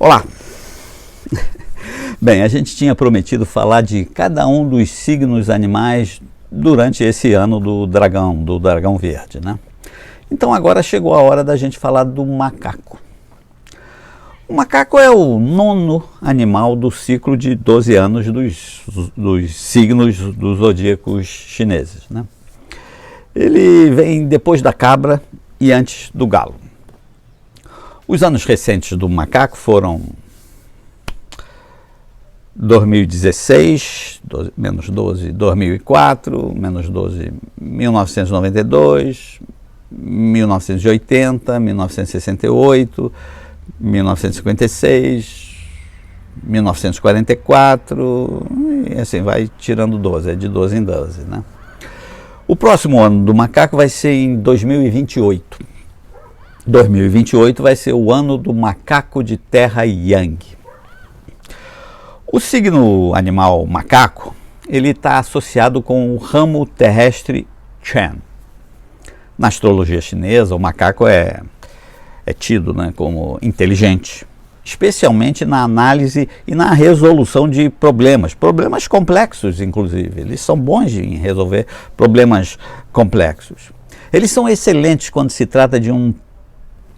Olá! Bem, a gente tinha prometido falar de cada um dos signos animais durante esse ano do dragão verde, né? Então agora chegou a hora da gente falar do macaco. O macaco é o nono animal do ciclo de 12 anos dos signos dos zodíacos chineses, né? Ele vem depois da cabra e antes do galo. Os anos recentes do macaco foram 2016, menos 12, 2004, menos 12, 1992, 1980, 1968, 1956, 1944, e assim vai tirando 12, é de 12 em 12, né? O próximo ano do macaco vai ser em 2028. 2028 vai ser o ano do macaco de terra Yang. O signo animal macaco, ele está associado com o ramo terrestre Chen. Na astrologia chinesa, o macaco é tido, né, como inteligente, especialmente na análise e na resolução de problemas complexos, inclusive. Eles são bons em resolver problemas complexos. Eles são excelentes quando se trata de um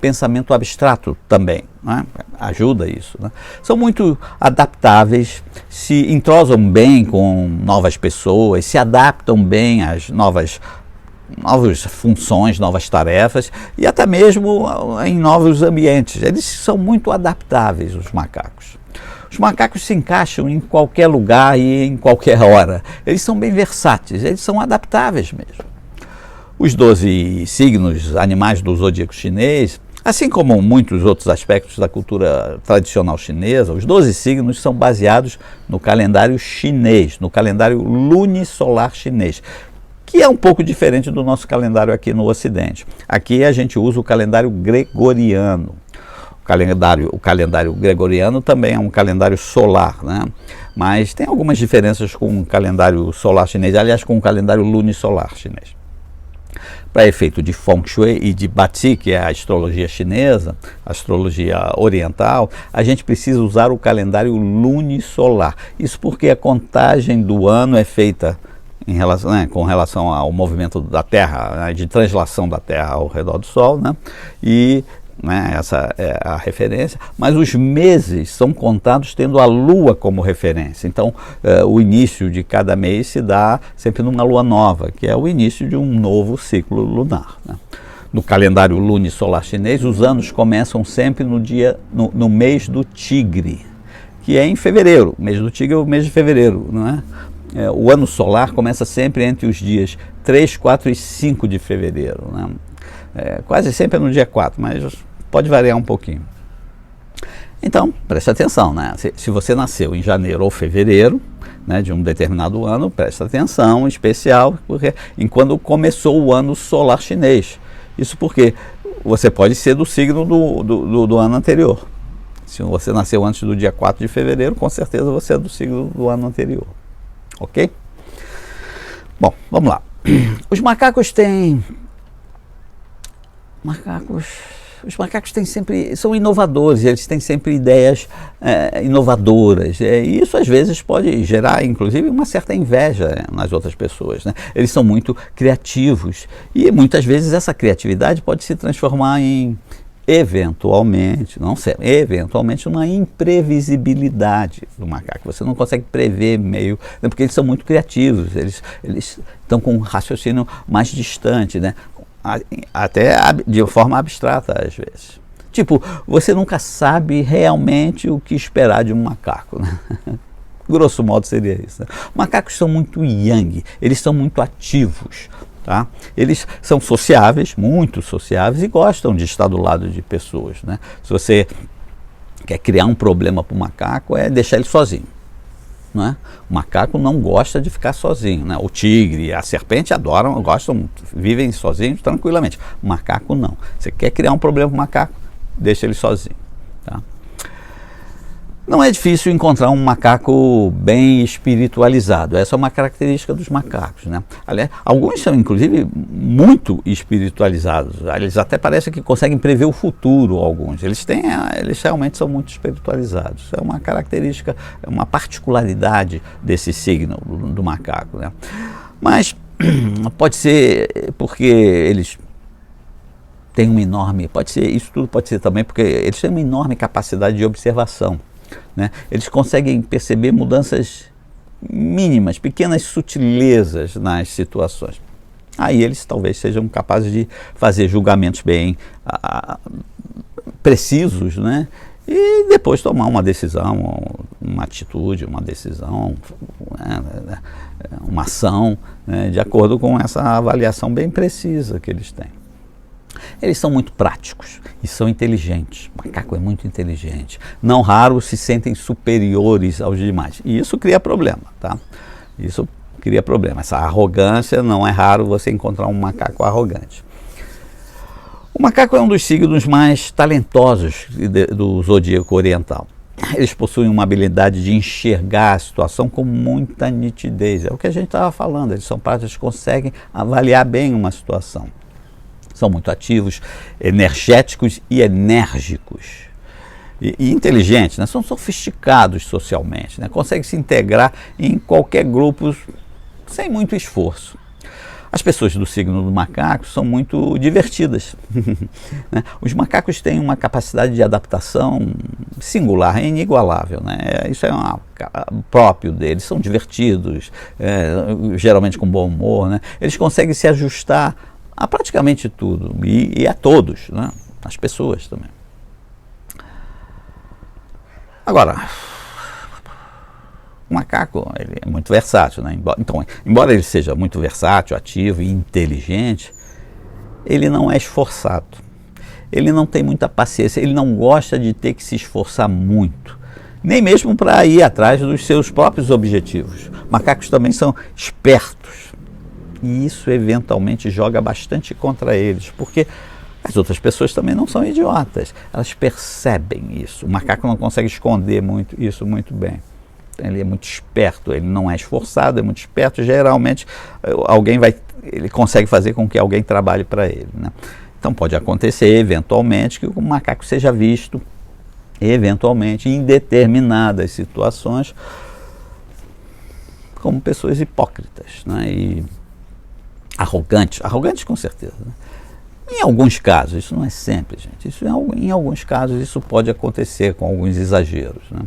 pensamento abstrato também, né? Ajuda isso, né? São muito adaptáveis, se entrosam bem com novas pessoas, se adaptam bem às novas funções, novas tarefas e até mesmo em novos ambientes. Eles são muito adaptáveis, os macacos. Os macacos se encaixam em qualquer lugar e em qualquer hora. Eles são bem versáteis, eles são adaptáveis mesmo. Os 12 signos animais do zodíaco chinês, assim como muitos outros aspectos da cultura tradicional chinesa, os 12 signos são baseados no calendário chinês, no calendário lunisolar chinês, que é um pouco diferente do nosso calendário aqui no Ocidente. Aqui a gente usa o calendário gregoriano. O calendário gregoriano também é um calendário solar, né? Mas tem algumas diferenças com o calendário solar chinês, aliás, com o calendário lunisolar chinês. Para efeito de Feng Shui e de Bazi, que é a astrologia chinesa, a astrologia oriental, a gente precisa usar o calendário lunisolar. Isso porque a contagem do ano é feita com relação ao movimento da Terra, né, de translação da Terra ao redor do Sol, né, e essa é a referência, mas os meses são contados tendo a Lua como referência. Então, o início de cada mês se dá sempre numa Lua nova, que é o início de um novo ciclo lunar, né? No calendário lunisolar chinês, os anos começam sempre no mês do Tigre, que é em fevereiro. O mês do Tigre é o mês de fevereiro, não é? O ano solar começa sempre entre os dias 3, 4 e 5 de fevereiro, né? Quase sempre é no dia 4, mas pode variar um pouquinho. Então, preste atenção, né? Se você nasceu em janeiro ou fevereiro, né, de um determinado ano, preste atenção especial, porque quando começou o ano solar chinês. Isso porque você pode ser do signo do ano anterior. Se você nasceu antes do dia 4 de fevereiro, com certeza você é do signo do ano anterior. Ok? Bom, vamos lá. Os macacos são inovadores, eles têm sempre ideias inovadoras, e isso às vezes pode gerar inclusive uma certa inveja nas outras pessoas, né? Eles são muito criativos e muitas vezes essa criatividade pode se transformar em eventualmente uma imprevisibilidade do macaco. Você não consegue prever meio, né, porque eles são muito criativos, eles estão com um raciocínio mais distante, né? Até de forma abstrata às vezes. Tipo, você nunca sabe realmente o que esperar de um macaco, né? Grosso modo seria isso, né? Macacos são muito yang, eles são muito ativos, tá? Eles são sociáveis, muito sociáveis, e gostam de estar do lado de pessoas, né? Se você quer criar um problema para o macaco, é deixar ele sozinho. Não é? O macaco não gosta de ficar sozinho, né? O tigre, a serpente vivem sozinhos tranquilamente. O macaco não. Você quer criar um problema para o macaco, deixa ele sozinho, tá? Não é difícil encontrar um macaco bem espiritualizado. Essa é uma característica dos macacos, né? Aliás, alguns são, inclusive, muito espiritualizados. Eles até parecem que conseguem prever o futuro, alguns. Eles realmente são muito espiritualizados. É uma característica, é uma particularidade desse signo do macaco, né? Mas pode ser porque eles têm uma enorme... Isso tudo pode ser também porque eles têm uma enorme capacidade de observação. Né? Eles conseguem perceber mudanças mínimas, pequenas sutilezas nas situações. Aí eles talvez sejam capazes de fazer julgamentos bem precisos, né? E depois tomar uma decisão, uma atitude, uma decisão, né? Uma ação, né? De acordo com essa avaliação bem precisa que eles têm. Eles são muito práticos e são inteligentes. O macaco é muito inteligente. Não raro se sentem superiores aos demais. E isso cria problema, tá? Isso cria problema. Essa arrogância, não é raro você encontrar um macaco arrogante. O macaco é um dos signos mais talentosos do zodíaco oriental. Eles possuem uma habilidade de enxergar a situação com muita nitidez. É o que a gente estava falando. Eles são práticos, conseguem avaliar bem uma situação. São muito ativos, energéticos e enérgicos. E inteligentes, né? São sofisticados socialmente, né? Conseguem se integrar em qualquer grupo sem muito esforço. As pessoas do signo do macaco são muito divertidas. Né? Os macacos têm uma capacidade de adaptação singular, inigualável. Né? Isso é próprio deles, são divertidos, geralmente com bom humor. Né? Eles conseguem se ajustar a praticamente tudo, e a todos, né? As pessoas também. Agora, o macaco ele é muito versátil, né? Embora ele seja muito versátil, ativo e inteligente, ele não é esforçado. Ele não tem muita paciência, ele não gosta de ter que se esforçar muito, nem mesmo para ir atrás dos seus próprios objetivos. Macacos também são espertos. E isso eventualmente joga bastante contra eles, porque as outras pessoas também não são idiotas, elas percebem isso. O macaco não consegue esconder isso muito bem. Ele é muito esperto, ele não é esforçado, é muito esperto. Geralmente ele consegue fazer com que alguém trabalhe para ele, né? Então pode acontecer eventualmente que o macaco seja visto eventualmente em determinadas situações como pessoas hipócritas, né? E arrogantes com certeza. Né? Em alguns casos, isso não é sempre, gente, em alguns casos isso pode acontecer com alguns exageros. Né?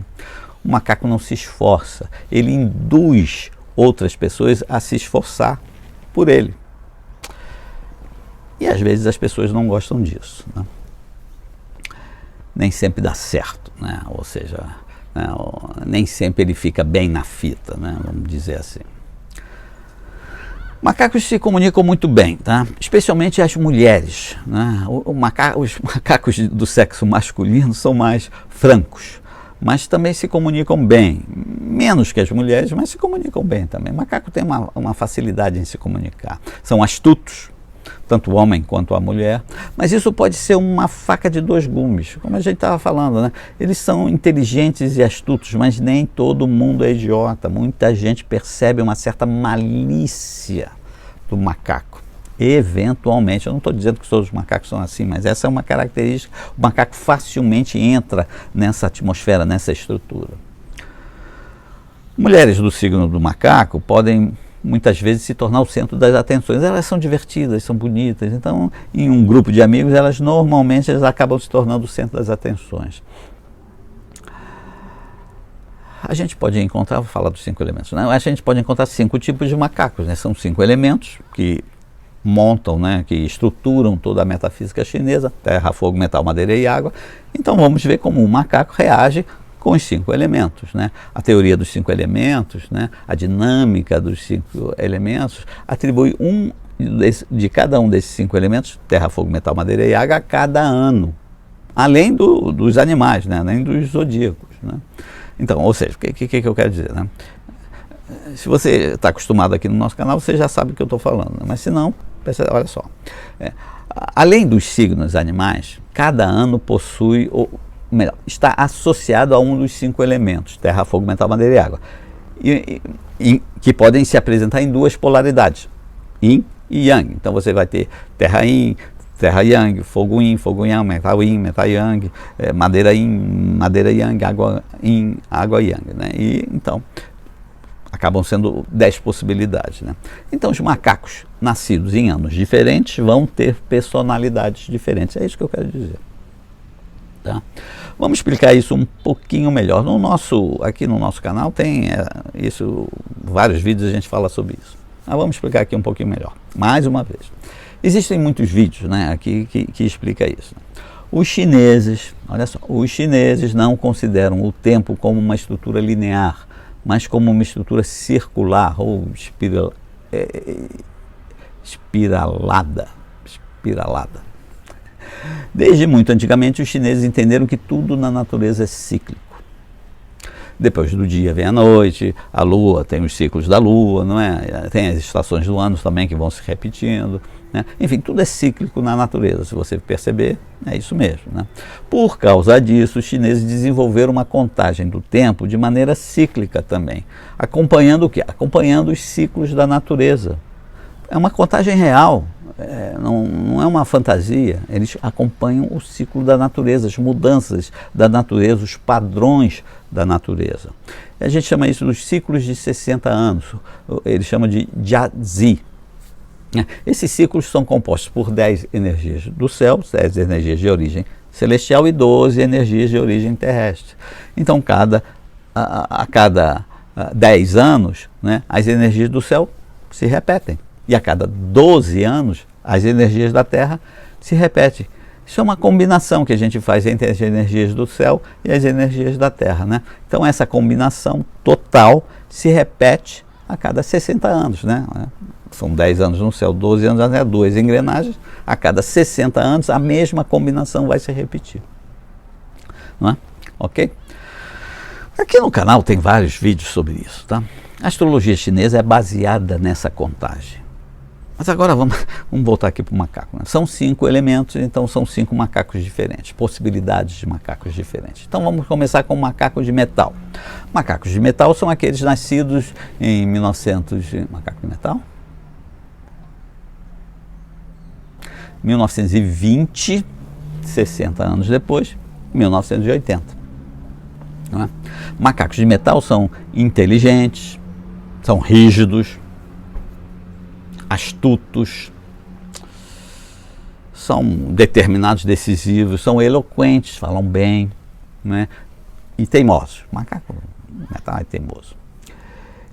O macaco não se esforça, ele induz outras pessoas a se esforçar por ele. E às vezes as pessoas não gostam disso. Né? Nem sempre dá certo, né? Ou seja, né? Nem sempre ele fica bem na fita, né? Vamos dizer assim. Macacos se comunicam muito bem, tá? Especialmente as mulheres. Né? Os macacos do sexo masculino são mais francos, mas também se comunicam bem. Menos que as mulheres, mas se comunicam bem também. O macaco tem uma facilidade em se comunicar. São astutos, tanto o homem quanto a mulher, mas isso pode ser uma faca de dois gumes, como a gente estava falando, né? Eles são inteligentes e astutos, mas nem todo mundo é idiota. Muita gente percebe uma certa malícia do macaco. Eventualmente, eu não estou dizendo que todos os macacos são assim, mas essa é uma característica. O macaco facilmente entra nessa atmosfera, nessa estrutura. Mulheres do signo do macaco podem muitas vezes se tornar o centro das atenções. Elas são divertidas, são bonitas, então em um grupo de amigos elas acabam se tornando o centro das atenções. A gente pode encontrar, vou falar dos 5 elementos, né? A gente pode encontrar 5 tipos de macacos, né? São 5 elementos que montam, né, que estruturam toda a metafísica chinesa: terra, fogo, metal, madeira e água. Então vamos ver como um macaco reage com os 5 elementos. Né? A teoria dos 5 elementos, né? A dinâmica dos 5 elementos, atribui de cada um desses 5 elementos, terra, fogo, metal, madeira e água, a cada ano, além dos animais, né? Além dos zodíacos. Né? Então, ou seja, o que eu quero dizer? Né? Se você está acostumado aqui no nosso canal, você já sabe o que eu estou falando, né? Mas se não, olha só. Além dos signos animais, cada ano possui melhor, está associado a um dos 5 elementos, terra, fogo, metal, madeira e água, que podem se apresentar em 2 polaridades, yin e yang. Então você vai ter terra yin, terra yang, fogo yin, fogo yang, metal yin, metal yang, madeira yin, madeira yang, água yin, água yang, né? E então acabam sendo 10 possibilidades, né? Então os macacos nascidos em anos diferentes vão ter personalidades diferentes, é isso que eu quero dizer. Tá? Vamos explicar isso um pouquinho melhor. Aqui no nosso canal tem vários vídeos a gente fala sobre isso. Mas vamos explicar aqui um pouquinho melhor, mais uma vez. Existem muitos vídeos, né, aqui que explica isso. Os chineses, olha só, os chineses não consideram o tempo como uma estrutura linear, mas como uma estrutura circular ou espiralada. Desde muito antigamente, os chineses entenderam que tudo na natureza é cíclico. Depois do dia vem a noite, a lua tem os ciclos da lua, não é? Tem as estações do ano também que vão se repetindo, né? Enfim, tudo é cíclico na natureza, se você perceber, é isso mesmo, né? Por causa disso, os chineses desenvolveram uma contagem do tempo de maneira cíclica também, acompanhando o quê? Acompanhando os ciclos da natureza. É uma contagem real. Não é uma fantasia, eles acompanham o ciclo da natureza, as mudanças da natureza, os padrões da natureza. A gente chama isso dos ciclos de 60 anos, eles chamam de Jiazi. Esses ciclos são compostos por 10 energias do céu, 10 energias de origem celestial e 12 energias de origem terrestre. Então, a cada 10 anos, né, as energias do céu se repetem. E a cada 12 anos, as energias da Terra se repetem. Isso é uma combinação que a gente faz entre as energias do céu e as energias da Terra, né? Então essa combinação total se repete a cada 60 anos, né? São 10 anos no céu, 12 anos, né? 2 engrenagens. A cada 60 anos a mesma combinação vai se repetir. Não é? Ok? Aqui no canal tem vários vídeos sobre isso, tá? A astrologia chinesa é baseada nessa contagem. Mas agora vamos voltar aqui para o macaco, né? São 5 elementos, então são 5 macacos diferentes, possibilidades de macacos diferentes. Então vamos começar com o macaco de metal. Macacos de metal são aqueles nascidos em 1920, 60 anos depois, 1980. Não é? Macacos de metal são inteligentes, são rígidos, astutos, são determinados, decisivos, são eloquentes, falam bem, né? E teimosos. Macaco metal é teimoso.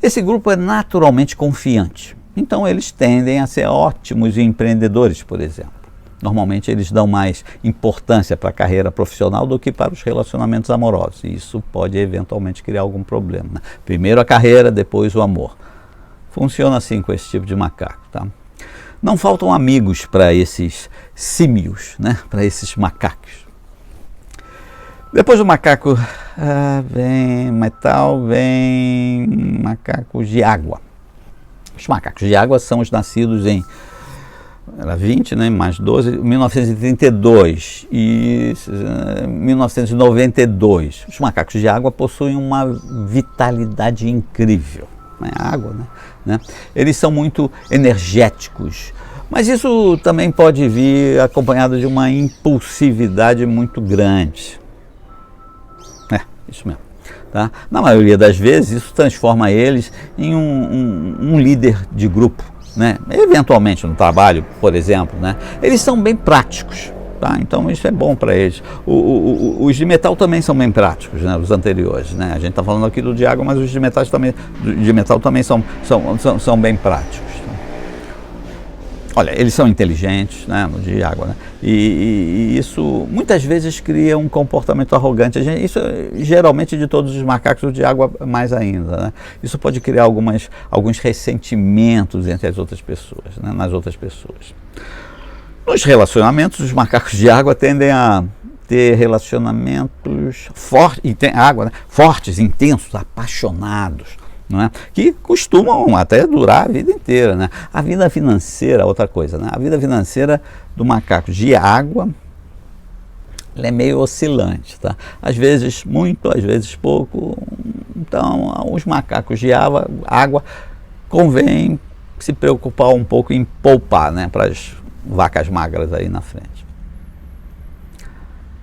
Esse grupo é naturalmente confiante, então eles tendem a ser ótimos empreendedores, por exemplo. Normalmente eles dão mais importância para a carreira profissional do que para os relacionamentos amorosos, e isso pode eventualmente criar algum problema, né? Primeiro a carreira, depois o amor. Funciona assim com esse tipo de macaco, tá? Não faltam amigos para esses símios, né? Para esses macacos. Depois do macaco vem metal, vem macacos de água. Os macacos de água são os nascidos em 20, né, mais 12, 1932 e 1992. Os macacos de água possuem uma vitalidade incrível. A água, né? Eles são muito energéticos, mas isso também pode vir acompanhado de uma impulsividade muito grande. Isso mesmo. Tá? Na maioria das vezes, isso transforma eles em um líder de grupo, né? Eventualmente no trabalho, por exemplo, né? Eles são bem práticos. Tá? Então isso é bom para eles. Os de metal também são bem práticos, né? Os anteriores, né? A gente está falando aqui do de água, mas os de metal também são bem práticos. Olha, eles são inteligentes, né? No de água, né? E isso muitas vezes cria um comportamento arrogante. Isso geralmente de todos os macacos, o de água mais ainda, né? Isso pode criar alguns ressentimentos entre as outras pessoas, né? Nas outras pessoas. Nos relacionamentos, os macacos de água tendem a ter relacionamentos fortes, intensos, apaixonados, não é? Que costumam até durar a vida inteira, né? A vida financeira, outra coisa, né? A vida financeira do macaco de água ele é meio oscilante, tá? Às vezes muito, às vezes pouco. Então, os macacos de água convém se preocupar um pouco em poupar, né, para as vacas magras aí na frente.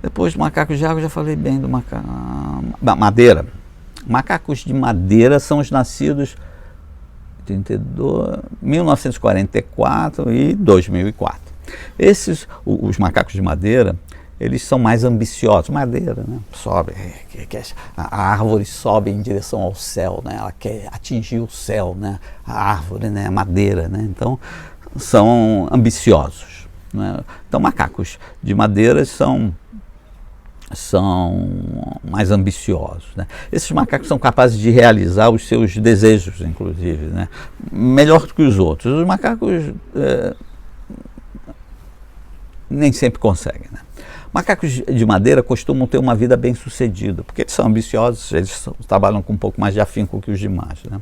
Depois dos macacos de água, já falei bem do madeira. Macacos de madeira são os nascidos em 1944 e 2004. Os macacos de madeira, eles são mais ambiciosos. Madeira, né? Sobe, a árvore sobe em direção ao céu, né? Ela quer atingir o céu, né? A árvore, né? A madeira, né? Então, são ambiciosos, né? Então, macacos de madeira são mais ambiciosos, né? Esses macacos são capazes de realizar os seus desejos, inclusive, né? Melhor do que os outros. Os macacos nem sempre conseguem, né? Macacos de madeira costumam ter uma vida bem sucedida, porque eles são ambiciosos, eles trabalham com um pouco mais de afinco que os demais, né?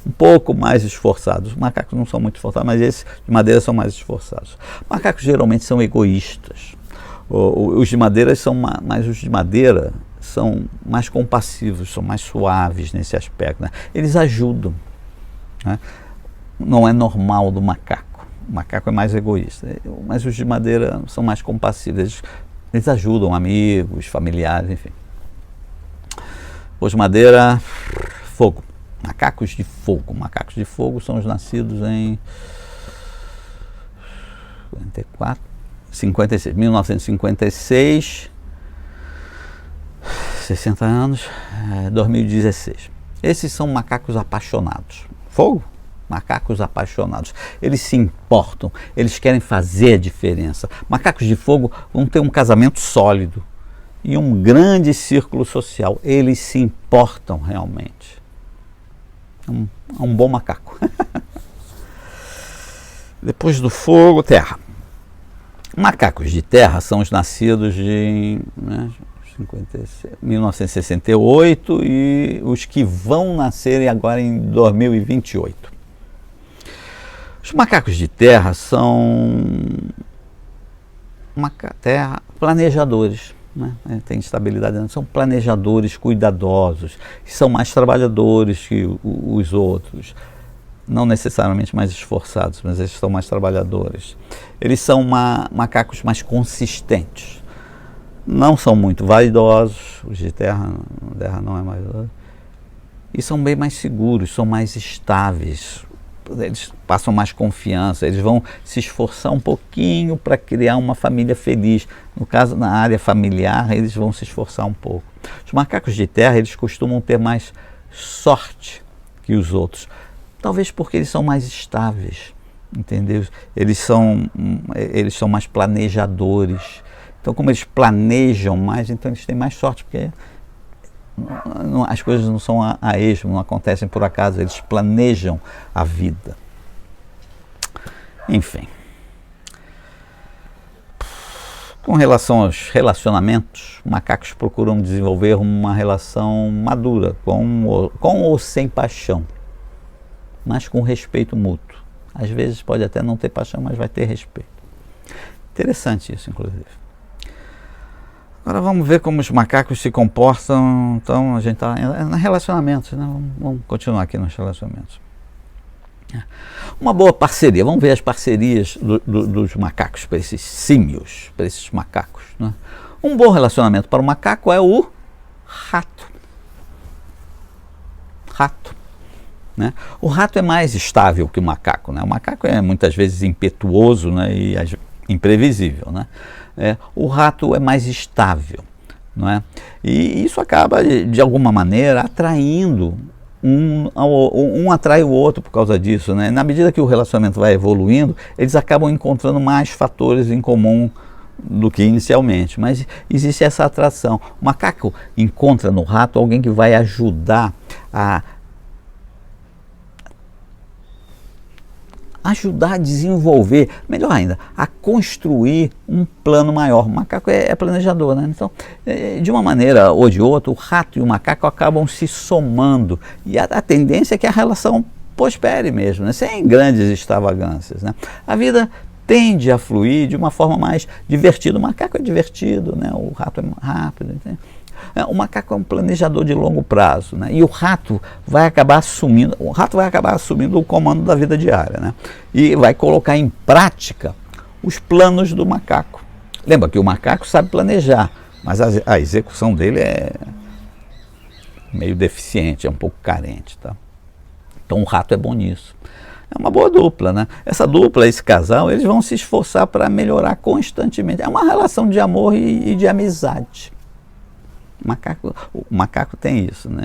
Um pouco mais esforçados. Os macacos não são muito esforçados, mas esses de madeira são mais esforçados. Macacos geralmente são egoístas. Os de madeira mas os de madeira são mais compassivos, são mais suaves nesse aspecto, né? Eles ajudam, né? Não é normal do macaco. O macaco é mais egoísta, mas os de madeira são mais compassivos. Eles ajudam amigos, familiares, enfim. Os de madeira, fogo. Macacos de fogo. Macacos de fogo são os nascidos em 1956, 60 anos, 2016. Esses são macacos apaixonados. Fogo? Macacos apaixonados. Eles se importam, eles querem fazer a diferença. Macacos de fogo vão ter um casamento sólido e um grande círculo social. Eles se importam realmente. É um bom macaco. Depois do fogo, terra. Macacos de terra são os nascidos de 1968 e os que vão nascer agora em 2028. Os macacos de terra são planejadores, né? Tem estabilidade, são planejadores cuidadosos, são mais trabalhadores que os outros, não necessariamente mais esforçados, mas eles são mais trabalhadores. Eles são macacos mais consistentes, não são muito vaidosos. Os de terra não é mais, e são bem mais seguros, são mais estáveis. Eles passam mais confiança, eles vão se esforçar um pouquinho para criar uma família feliz. No caso, na área familiar, eles vão se esforçar um pouco. Os macacos de terra, eles costumam ter mais sorte que os outros, talvez porque eles são mais estáveis, entendeu? Eles são mais planejadores. Então, como eles planejam mais, então eles têm mais sorte, porque as coisas não são a esmo, não acontecem por acaso, eles planejam a vida. Enfim. Com relação aos relacionamentos, macacos procuram desenvolver uma relação madura, com ou sem paixão, mas com respeito mútuo. Às vezes pode até não ter paixão, mas vai ter respeito. Interessante isso, inclusive. Agora vamos ver como os macacos se comportam. Então a gente está em relacionamentos, né? Vamos continuar aqui nos relacionamentos. Uma boa parceria, vamos ver as parcerias dos macacos para esses símios, para esses macacos, né? Um bom relacionamento para o macaco é o rato. Rato, né? O rato é mais estável que o macaco, né? O macaco é muitas vezes impetuoso, né? E imprevisível, né? O rato é mais estável, não é? E isso acaba, de alguma maneira, atraindo um atrai o outro por causa disso, né? Na medida que o relacionamento vai evoluindo, eles acabam encontrando mais fatores em comum do que inicialmente, mas existe essa atração. O macaco encontra no rato alguém que vai ajudar a desenvolver, melhor ainda, a construir um plano maior. O macaco é planejador, né? Então, de uma maneira ou de outra, o rato e o macaco acabam se somando, e a tendência é que a relação prospere mesmo, né? Sem grandes extravagâncias, né? A vida tende a fluir de uma forma mais divertida. O macaco é divertido, né? O rato é rápido. Entende? O macaco é um planejador de longo prazo, né? E o rato vai acabar assumindo o comando da vida diária, né? E vai colocar em prática os planos do macaco. Lembra que o macaco sabe planejar, mas a execução dele é meio deficiente, é um pouco carente, tá? Então o rato é bom nisso. É uma boa dupla, né? Essa dupla, esse casal, eles vão se esforçar para melhorar constantemente. É uma relação de amor e de amizade. O macaco tem isso, né?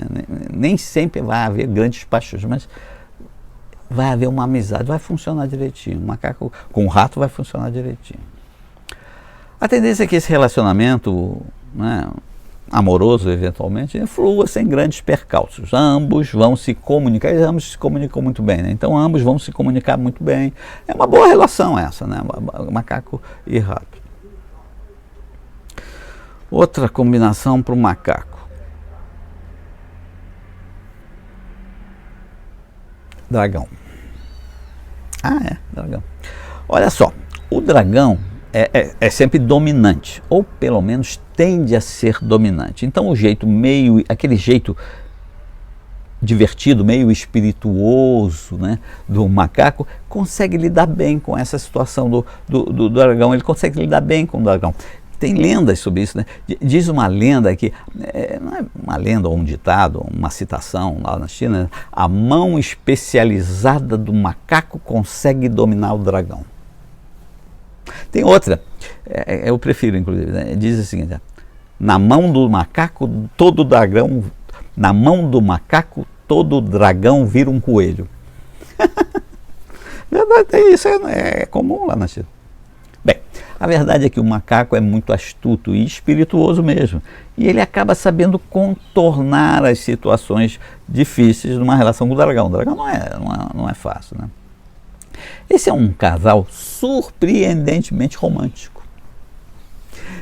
Nem sempre vai haver grandes paixões, mas vai haver uma amizade, vai funcionar direitinho. O macaco com o rato vai funcionar direitinho. A tendência é que esse relacionamento, né, amoroso, eventualmente, flua sem grandes percalços. Ambos vão se comunicar, e ambos se comunicam muito bem, né? Então ambos vão se comunicar muito bem. É uma boa relação essa, né? Macaco e rato. Outra combinação para o macaco. Dragão. Dragão. Olha só, o dragão é sempre dominante, ou pelo menos tende a ser dominante. Então aquele jeito divertido, meio espirituoso, né, do macaco, consegue lidar bem com essa situação do dragão. Ele consegue lidar bem com o dragão. Tem lendas sobre isso, né? Diz uma lenda que, não é uma lenda ou um ditado, uma citação lá na China, né? A mão especializada do macaco consegue dominar o dragão. Tem outra, eu prefiro inclusive, né? Diz o seguinte: na mão do macaco todo dragão vira um coelho. Verdade, isso é comum lá na China. Bem, a verdade é que o macaco é muito astuto e espirituoso mesmo, e ele acaba sabendo contornar as situações difíceis numa relação com o dragão. O dragão não é fácil, né? Esse é um casal surpreendentemente romântico.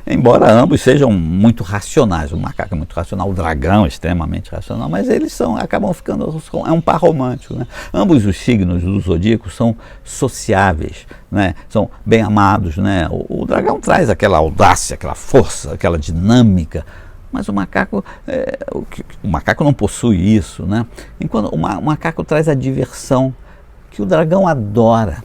Embora ambos sejam muito racionais, o macaco é muito racional, o dragão é extremamente racional, mas eles acabam ficando, é um par romântico, né? Ambos os signos do zodíaco são sociáveis, né? São bem amados, né? O dragão traz aquela audácia, aquela força, aquela dinâmica, mas o macaco não possui isso, né? Enquanto o macaco traz a diversão que o dragão adora.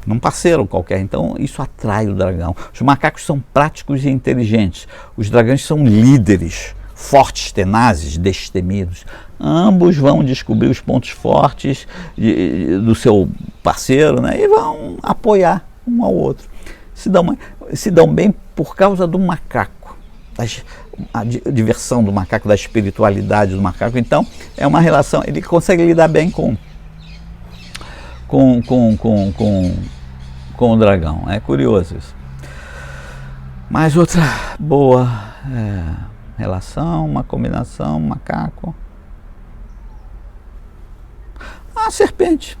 Num parceiro qualquer, então isso atrai o dragão. Os macacos são práticos e inteligentes, os dragões são líderes, fortes, tenazes, destemidos. Ambos vão descobrir os pontos fortes do seu parceiro, né, e vão apoiar um ao outro. Se dão bem por causa do macaco, a diversão do macaco, da espiritualidade do macaco. Então é uma relação, ele consegue lidar bem com o dragão. É curioso isso. Mas outra boa relação, uma combinação, macaco. Serpente.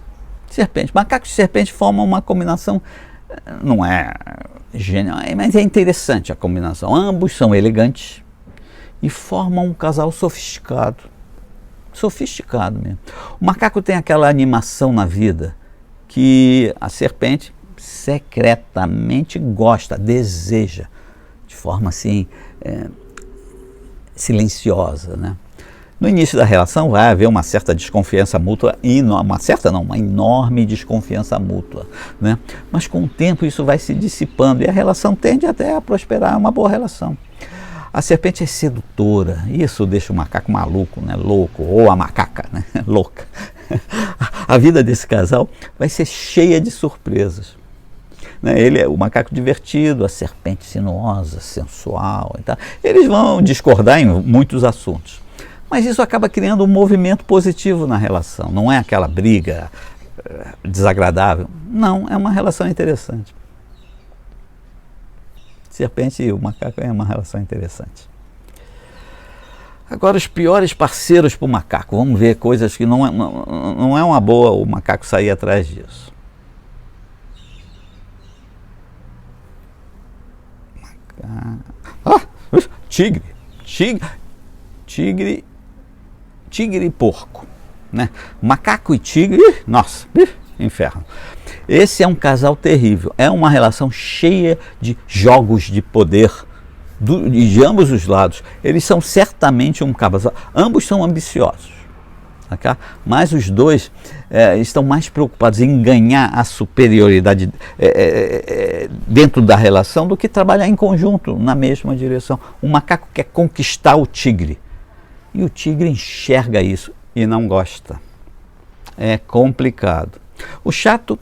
Macaco e serpente formam uma combinação, não é genial, mas é interessante a combinação. Ambos são elegantes e formam um casal sofisticado mesmo. O macaco tem aquela animação na vida que a serpente secretamente gosta, deseja, de forma assim silenciosa, né? No início da relação vai haver uma certa desconfiança mútua, uma enorme desconfiança mútua, né? Mas com o tempo isso vai se dissipando e a relação tende até a prosperar, uma boa relação. A serpente é sedutora, isso deixa o macaco maluco, né? Louco, ou a macaca, né? Louca. A vida desse casal vai ser cheia de surpresas, né? Ele é o macaco divertido, a serpente sinuosa, sensual e tal. Eles vão discordar em muitos assuntos, mas isso acaba criando um movimento positivo na relação. Não é aquela briga desagradável, não, é uma relação interessante. Serpente e o macaco é uma relação interessante. Agora, os piores parceiros para o macaco. Vamos ver coisas que não é uma boa o macaco sair atrás disso. Tigre e porco, né? Macaco e tigre, nossa, inferno. Esse é um casal terrível, é uma relação cheia de jogos de poder de ambos os lados. Eles são certamente um casal, ambos são ambiciosos, tá? Mas os dois estão mais preocupados em ganhar a superioridade dentro da relação do que trabalhar em conjunto na mesma direção. O macaco quer conquistar o tigre e o tigre enxerga isso e não gosta. É complicado. O chato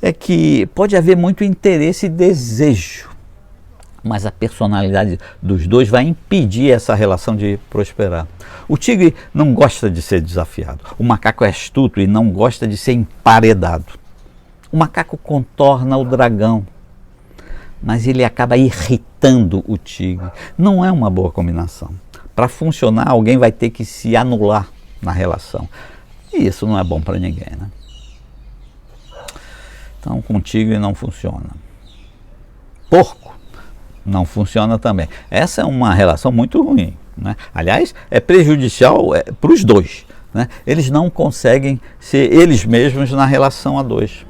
é que pode haver muito interesse e desejo, mas a personalidade dos dois vai impedir essa relação de prosperar. O tigre não gosta de ser desafiado. O macaco é astuto e não gosta de ser emparedado. O macaco contorna o dragão, mas ele acaba irritando o tigre. Não é uma boa combinação. Para funcionar, alguém vai ter que se anular na relação. E isso não é bom para ninguém, né? Então, com o tigre não funciona. Porco não funciona também. Essa é uma relação muito ruim, né? Aliás, é prejudicial para os dois, né? Eles não conseguem ser eles mesmos na relação a dois.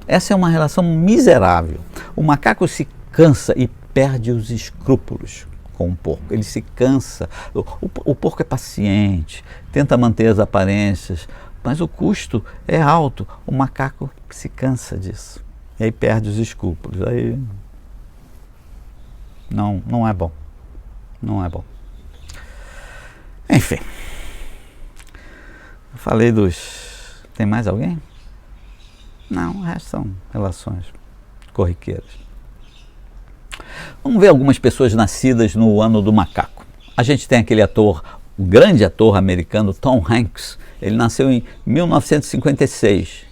Essa é uma relação miserável. O macaco se cansa e perde os escrúpulos com o porco. Ele se cansa. O porco é paciente, tenta manter as aparências, mas o custo é alto. O macaco se cansa disso. E aí perde os escrúpulos. Aí não é bom. Não é bom. Enfim. Eu falei dos... Tem mais alguém? Não, o resto são relações corriqueiras. Vamos ver algumas pessoas nascidas no ano do macaco. A gente tem aquele ator, o grande ator americano Tom Hanks. Ele nasceu em 1956.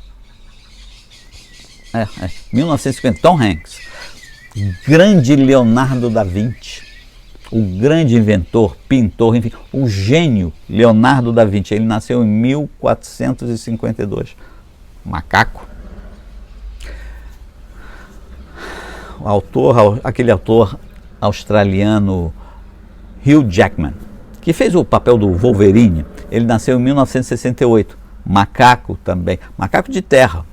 1950. Tom Hanks. Grande Leonardo da Vinci. O grande inventor, pintor, enfim, o gênio Leonardo da Vinci. Ele nasceu em 1452. Macaco. O autor, aquele autor australiano Hugh Jackman, que fez o papel do Wolverine, ele nasceu em 1968. Macaco também, macaco de terra.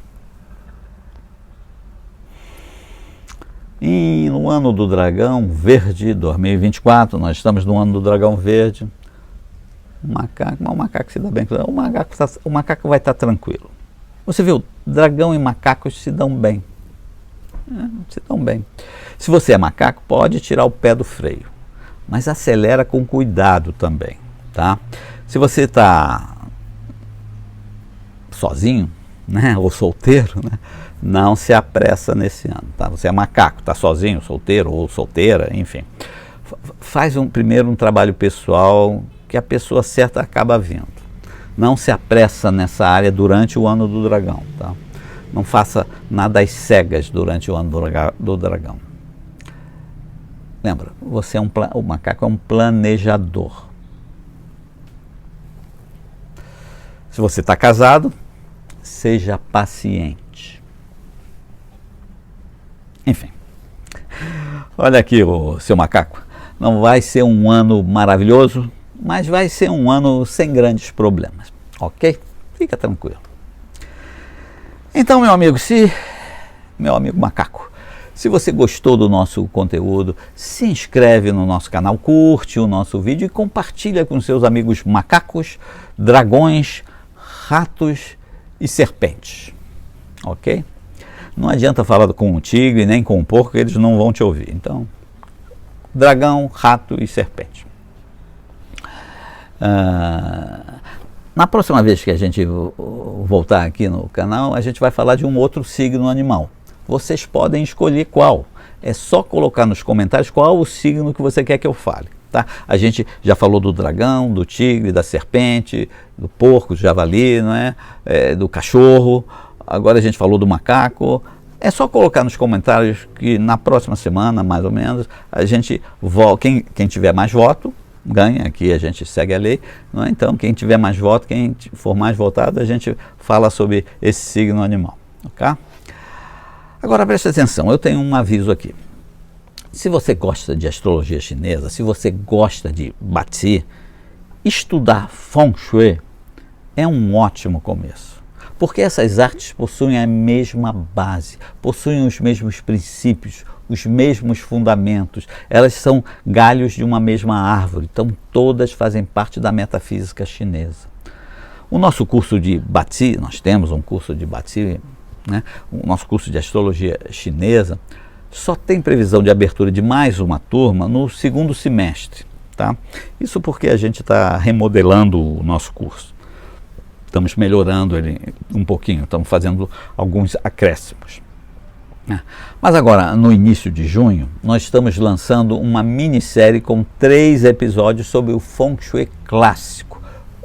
E no ano do dragão verde, 2024, nós estamos no ano do dragão verde. O macaco se dá bem, o macaco vai estar tranquilo. Você viu, dragão e macacos se dão bem. Se dão bem. Se você é macaco, pode tirar o pé do freio, mas acelera com cuidado também, tá? Se você está sozinho, né, ou solteiro, né, não se apressa nesse ano, tá? Você é macaco, está sozinho, solteiro ou solteira, enfim. Faz primeiro um trabalho pessoal que a pessoa certa acaba vindo. Não se apressa nessa área durante o ano do dragão, tá? Não faça nada às cegas durante o ano do dragão. Lembra, você o macaco é um planejador. Se você está casado, seja paciente. Enfim. Olha aqui o seu macaco. Não vai ser um ano maravilhoso, mas vai ser um ano sem grandes problemas. Ok? Fica tranquilo. Então, meu amigo macaco, se você gostou do nosso conteúdo, se inscreve no nosso canal, curte o nosso vídeo e compartilha com seus amigos macacos, dragões, ratos e serpentes. Ok? Não adianta falar com o tigre nem com o porco, eles não vão te ouvir. Então, dragão, rato e serpente. Na próxima vez que a gente voltar aqui no canal, a gente vai falar de um outro signo animal. Vocês podem escolher qual. É só colocar nos comentários qual o signo que você quer que eu fale. Tá? A gente já falou do dragão, do tigre, da serpente, do porco, do javali, não é? Do cachorro. Agora a gente falou do macaco. É só colocar nos comentários que na próxima semana, mais ou menos, a gente volta. Quem tiver mais voto ganha, aqui a gente segue a lei, não é? Então quem tiver mais voto, quem for mais votado, a gente fala sobre esse signo animal, ok? Agora preste atenção, eu tenho um aviso aqui. Se você gosta de astrologia chinesa, se você gosta de Bazi, estudar Feng Shui é um ótimo começo, Porque essas artes possuem a mesma base, possuem os mesmos princípios, os mesmos fundamentos. Elas são galhos de uma mesma árvore, então todas fazem parte da metafísica chinesa. O nosso curso de Bazi, nós temos um curso de Bazi, né? O nosso curso de astrologia chinesa, só tem previsão de abertura de mais uma turma no segundo semestre. Tá? Isso porque a gente está remodelando o nosso curso. Estamos melhorando ele um pouquinho, estamos fazendo alguns acréscimos. Mas agora, no início de junho, nós estamos lançando uma minissérie com 3 episódios sobre o Feng Shui clássico,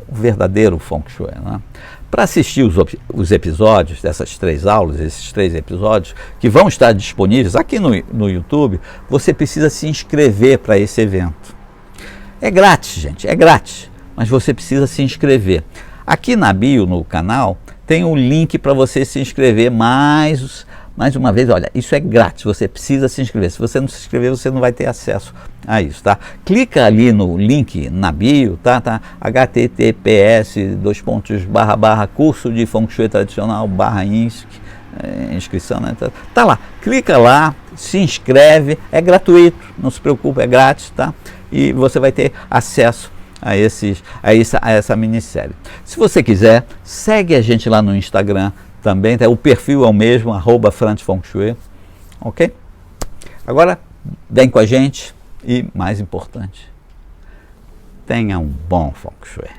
o verdadeiro Feng Shui. Né? Para assistir os episódios dessas 3 aulas, esses 3 episódios, que vão estar disponíveis aqui no YouTube, você precisa se inscrever para esse evento. É grátis, gente, é grátis, mas você precisa se inscrever. Aqui na bio, no canal, tem um link para você se inscrever, mais uma vez, olha, isso é grátis, você precisa se inscrever. Se você não se inscrever, você não vai ter acesso a isso, tá? Clica ali no link na bio, tá? https://curso de Feng Shui tradicional inscrição, né? Tá lá, clica lá, se inscreve, é gratuito, não se preocupe, é grátis, tá? E você vai ter acesso a essa minissérie. Se você quiser, segue a gente lá no Instagram também, tá? O perfil é o mesmo, @FrantzFengShui, ok? Agora, vem com a gente e, mais importante, tenha um bom Feng Shui.